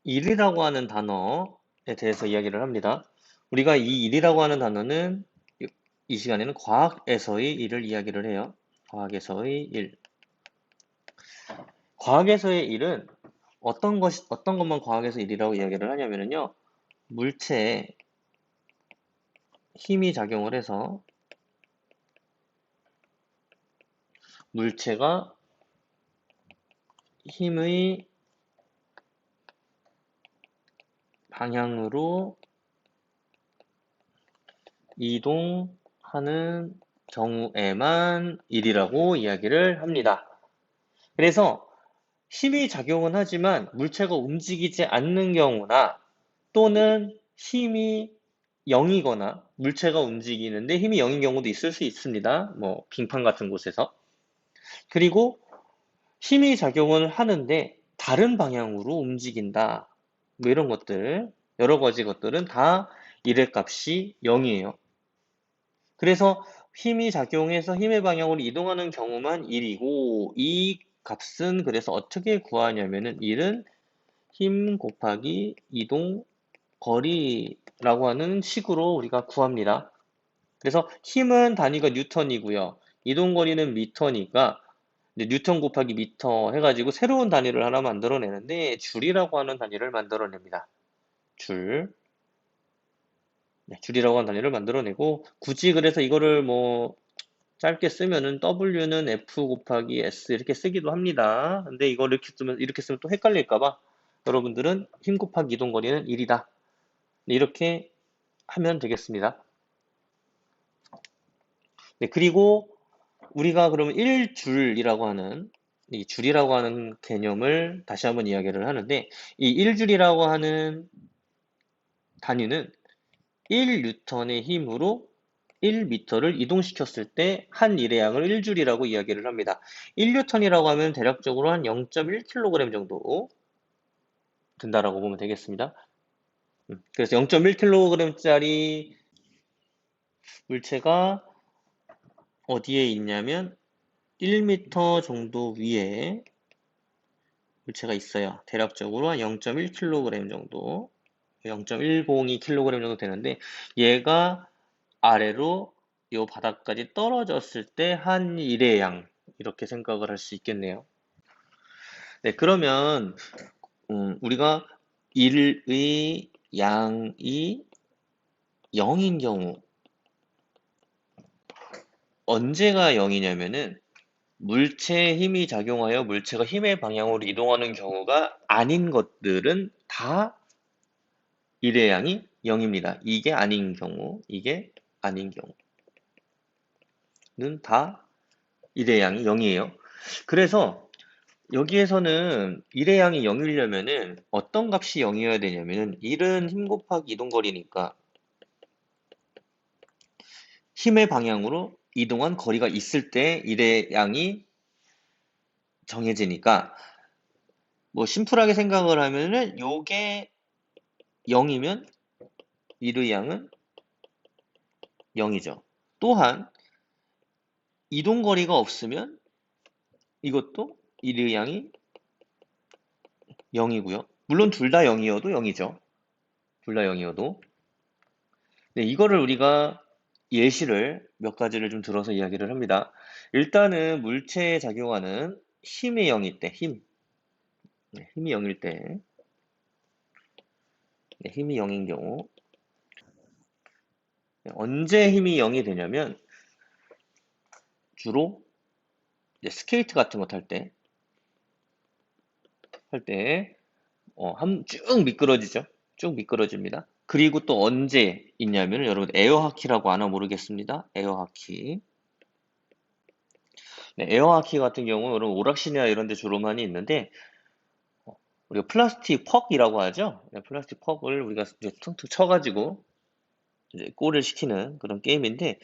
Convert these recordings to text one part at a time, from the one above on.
일이라고 하는 단어에 대해서 이야기를 합니다. 우리가 이 일이라고 하는 단어는 이 시간에는 과학에서의 일을 이야기를 해요. 과학에서의 일. 과학에서의 일은 어떤 것만 과학에서 일이라고 이야기를 하냐면요. 물체에 힘이 작용을 해서 물체가 힘의 방향으로 이동하는 경우에만 일이라고 이야기를 합니다. 그래서 힘이 작용은 하지만 물체가 움직이지 않는 경우나 또는 힘이 0이거나 물체가 움직이는데 힘이 0인 경우도 있을 수 있습니다. 뭐 빙판 같은 곳에서. 그리고 힘이 작용을 하는데 다른 방향으로 움직인다. 뭐 이런 것들, 여러 가지 것들은 다 일의 값이 0이에요. 그래서 힘이 작용해서 힘의 방향으로 이동하는 경우만 1이고 이 값은 그래서 어떻게 구하냐면은 1은 힘 곱하기 이동 거리라고 하는 식으로 우리가 구합니다. 그래서 힘은 단위가 뉴턴이고요. 이동 거리는 미터니까 뉴턴 곱하기 미터 해가지고 새로운 단위를 하나 만들어내는데 줄이라고 하는 단위를 만들어냅니다. 줄. 네, 줄이라고 하는 단위를 만들어내고 굳이 그래서 이거를 뭐 짧게 쓰면은 W는 F 곱하기 S 이렇게 쓰기도 합니다. 근데 이걸 이렇게 쓰면 또 헷갈릴까 봐 여러분들은 힘 곱하기 이동 거리는 1이다. 이렇게 하면 되겠습니다. 네, 그리고 우리가 그러면 1줄이라고 하는 이 줄이라고 하는 개념을 다시 한번 이야기를 하는데 이 1줄이라고 하는 단위는 1뉴턴의 힘으로 1미터를 이동시켰을 때 한 일의 양을 1줄이라고 이야기를 합니다. 1뉴턴이라고 하면 대략적으로 한 0.1kg 정도 든다라고 보면 되겠습니다. 그래서 0.1kg짜리 물체가 어디에 있냐면 1m 정도 위에 물체가 있어요. 대략적으로 한 0.1kg 정도, 0.102kg 정도 되는데 얘가 아래로 요 바닥까지 떨어졌을 때 한 일의 양 이렇게 생각을 할 수 있겠네요. 네, 그러면 우리가 일의 양이 0인 경우 언제가 0이냐면은 물체의 힘이 작용하여 물체가 힘의 방향으로 이동하는 경우가 아닌 것들은 다 일의 양이 0입니다. 이게 아닌 경우는 다 일의 양이 0이에요. 그래서 여기에서는 일의 양이 0이려면은 어떤 값이 0이어야 되냐면은 1은 힘 곱하기 이동거리니까 힘의 방향으로 이동한 거리가 있을 때 일의 양이 정해지니까 뭐 심플하게 생각을 하면은 요게 0이면 일의 양은 0이죠. 또한 이동 거리가 없으면 이것도 일의 양이 0이고요. 물론 둘 다 0이어도 0이죠. 둘 다 0이어도. 네, 이거를 우리가 예시를 몇 가지를 좀 들어서 이야기를 합니다. 일단은 물체에 작용하는 힘이 0일 때, 힘. 네, 힘이 0일 때, 네, 힘이 0인 경우. 네, 언제 힘이 0이 되냐면, 주로 이제 스케이트 같은 거 탈 때, 쭉 미끄러지죠. 쭉 미끄러집니다. 그리고 또 언제 있냐면 여러분 에어하키라고 아나 모르겠습니다. 에어하키. 네, 에어하키 같은 경우는 여러분 오락실이나 이런 데 주로 많이 있는데 우리가 플라스틱 퍽이라고 하죠. 네, 플라스틱 퍽을 우리가 이제 퉁퉁 쳐가지고 이제 골을 시키는 그런 게임인데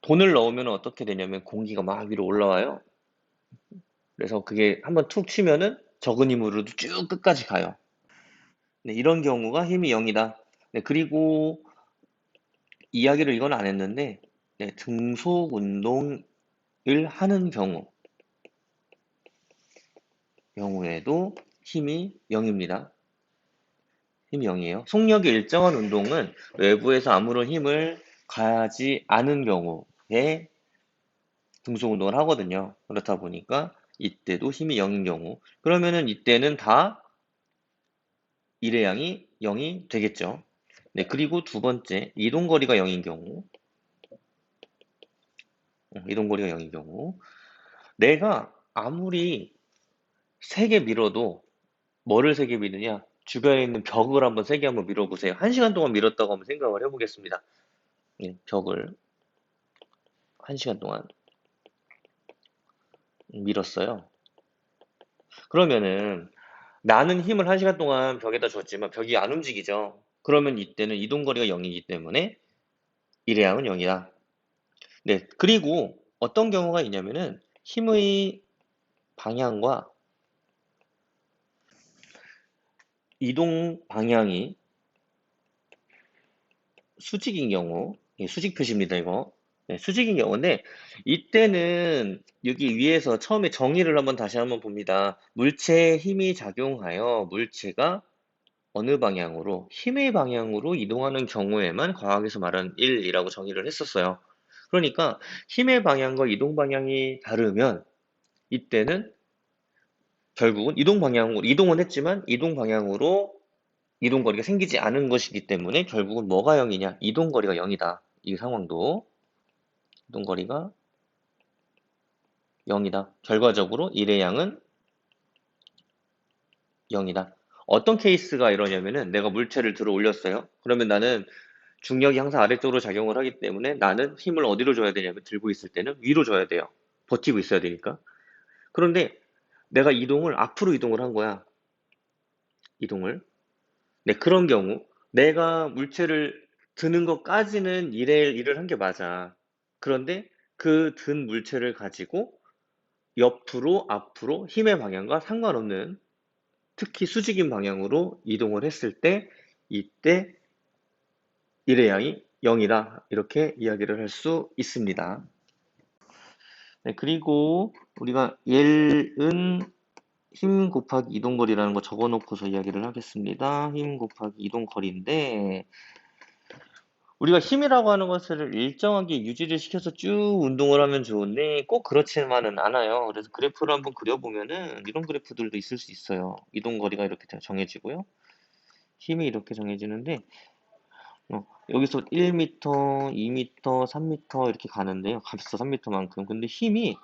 돈을 넣으면 어떻게 되냐면 공기가 막 위로 올라와요. 그래서 그게 한번 툭 치면은 적은 힘으로도 쭉 끝까지 가요. 네, 이런 경우가 힘이 0이다. 네, 그리고 이야기를 이건 안 했는데 네, 등속 운동을 하는 경우에도 힘이 0입니다. 힘이 0이에요. 속력이 일정한 운동은 외부에서 아무런 힘을 가하지 않은 경우에 등속 운동을 하거든요. 그렇다 보니까 이때도 힘이 0인 경우. 그러면은 이때는 다 일의 양이 0이 되겠죠. 네, 그리고 두 번째, 이동거리가 0인 경우. 이동거리가 0인 경우. 내가 아무리 세게 밀어도 뭐를 세게 미느냐? 주변에 있는 벽을 한번 세게 한번 밀어보세요. 1시간 동안 밀었다고 한번 생각을 해보겠습니다. 예, 벽을 1시간 동안 밀었어요. 그러면은 나는 힘을 1시간 동안 벽에다 줬지만 벽이 안 움직이죠. 그러면 이때는 이동거리가 0이기 때문에 일의 양은 0이다. 네, 그리고 어떤 경우가 있냐면은 힘의 방향과 이동 방향이 수직인 경우, 예, 수직 표시입니다, 이거. 네, 수직인 경우인데, 이때는 여기 위에서 처음에 정의를 한번 다시 한번 봅니다. 물체에 힘이 작용하여 물체가 어느 방향으로, 힘의 방향으로 이동하는 경우에만 과학에서 말하는 1이라고 정의를 했었어요. 그러니까 힘의 방향과 이동 방향이 다르면 이때는 결국은 이동 방향으로, 이동은 했지만 이동 방향으로 이동거리가 생기지 않은 것이기 때문에 결국은 뭐가 0이냐? 이동거리가 0이다. 이 상황도 이동거리가 0이다. 결과적으로 일의 양은 0이다. 어떤 케이스가 이러냐면은 내가 물체를 들어 올렸어요. 그러면 나는 중력이 항상 아래쪽으로 작용을 하기 때문에 나는 힘을 어디로 줘야 되냐면 들고 있을 때는 위로 줘야 돼요. 버티고 있어야 되니까. 그런데 내가 이동을 앞으로 이동을 한 거야. 이동을. 네, 그런 경우 내가 물체를 드는 것까지는 일을 한 게 맞아. 그런데 그 든 물체를 가지고 옆으로, 앞으로 힘의 방향과 상관없는 특히 수직인 방향으로 이동을 했을 때 이때 일의 양이 0이다. 이렇게 이야기를 할 수 있습니다. 네, 그리고 우리가 L은 힘 곱하기 이동거리라는 거 적어 놓고서 이야기를 하겠습니다. 힘 곱하기 이동거리인데 우리가 힘이라고 하는 것을 일정하게 유지를 시켜서 쭉 운동을 하면 좋은데 꼭 그렇지만은 않아요. 그래서 그래프를 한번 그려보면은 이런 그래프들도 있을 수 있어요. 이동거리가 이렇게 정해지고요. 힘이 이렇게 정해지는데 여기서 1m, 2m, 3m 이렇게 가는데요. 갔어, 3m만큼. 근데 힘이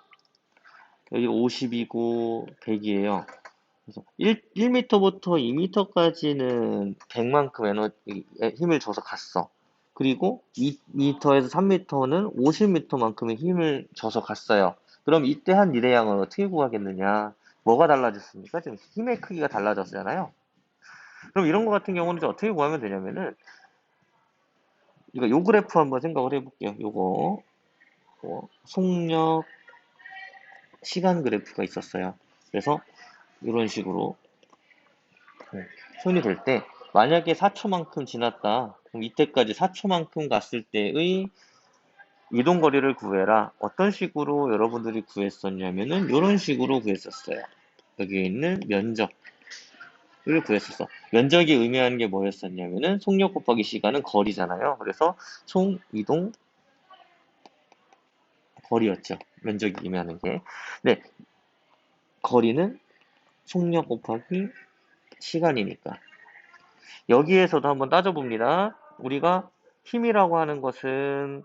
여기 50이고 100이에요. 그래서 1m부터 2m까지는 100만큼 힘을 줘서 갔어. 그리고 2m에서 3m는 50m만큼의 힘을 줘서 갔어요. 그럼 이때 한 일의 양을 어떻게 구하겠느냐? 뭐가 달라졌습니까? 지금 힘의 크기가 달라졌잖아요. 그럼 이런 거 같은 경우는 이제 어떻게 구하면 되냐면은 이거 요 그래프 한번 생각을 해볼게요. 요거 속력 시간 그래프가 있었어요. 그래서 이런 식으로 손이 될 때 만약에 4초만큼 지났다. 그럼 이때까지 4초만큼 갔을 때의 이동거리를 구해라. 어떤 식으로 여러분들이 구했었냐면은 이런 식으로 구했었어요. 여기에 있는 면적을 구했었어. 면적이 의미하는 게 뭐였었냐면은 속력 곱하기 시간은 거리잖아요. 그래서 총 이동 거리였죠. 면적이 의미하는 게. 네, 거리는 속력 곱하기 시간이니까. 여기에서도 한번 따져봅니다. 우리가 힘이라고 하는 것은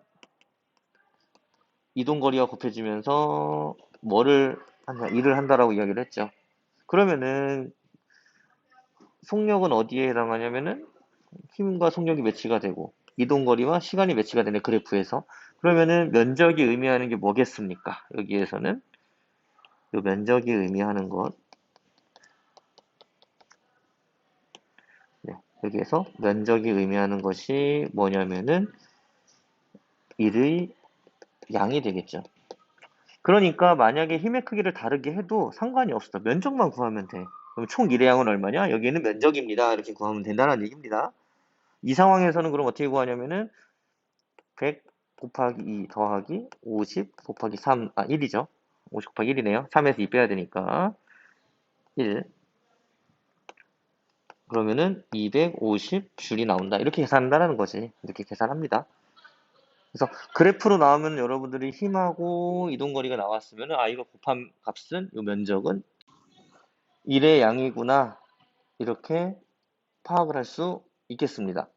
이동거리가 곱해지면서 뭐를 한다, 일을 한다라고 이야기를 했죠. 그러면은 속력은 어디에 해당하냐면은 힘과 속력이 매치가 되고 이동거리와 시간이 매치가 되는 그래프에서 그러면은 면적이 의미하는 게 뭐겠습니까? 여기에서는 이 면적이 의미하는 것 네, 여기에서 면적이 의미하는 것이 뭐냐면은 일의 양이 되겠죠. 그러니까 만약에 힘의 크기를 다르게 해도 상관이 없어. 면적만 구하면 돼. 그럼 총 일의 양은 얼마냐? 여기는 면적입니다. 이렇게 구하면 된다는 얘기입니다. 이 상황에서는 그럼 어떻게 구하냐면은 100 곱하기 2 더하기 50 곱하기 3, 1이죠. 50 곱하기 1이네요. 3에서 2 빼야 되니까 1 그러면은 250줄이 나온다. 이렇게 계산한다는 거지. 이렇게 계산합니다. 그래서 그래프로 나오면 여러분들이 힘하고 이동거리가 나왔으면 이거 곱한 값은 이 면적은 1의 양이구나. 이렇게 파악을 할 수 있겠습니다.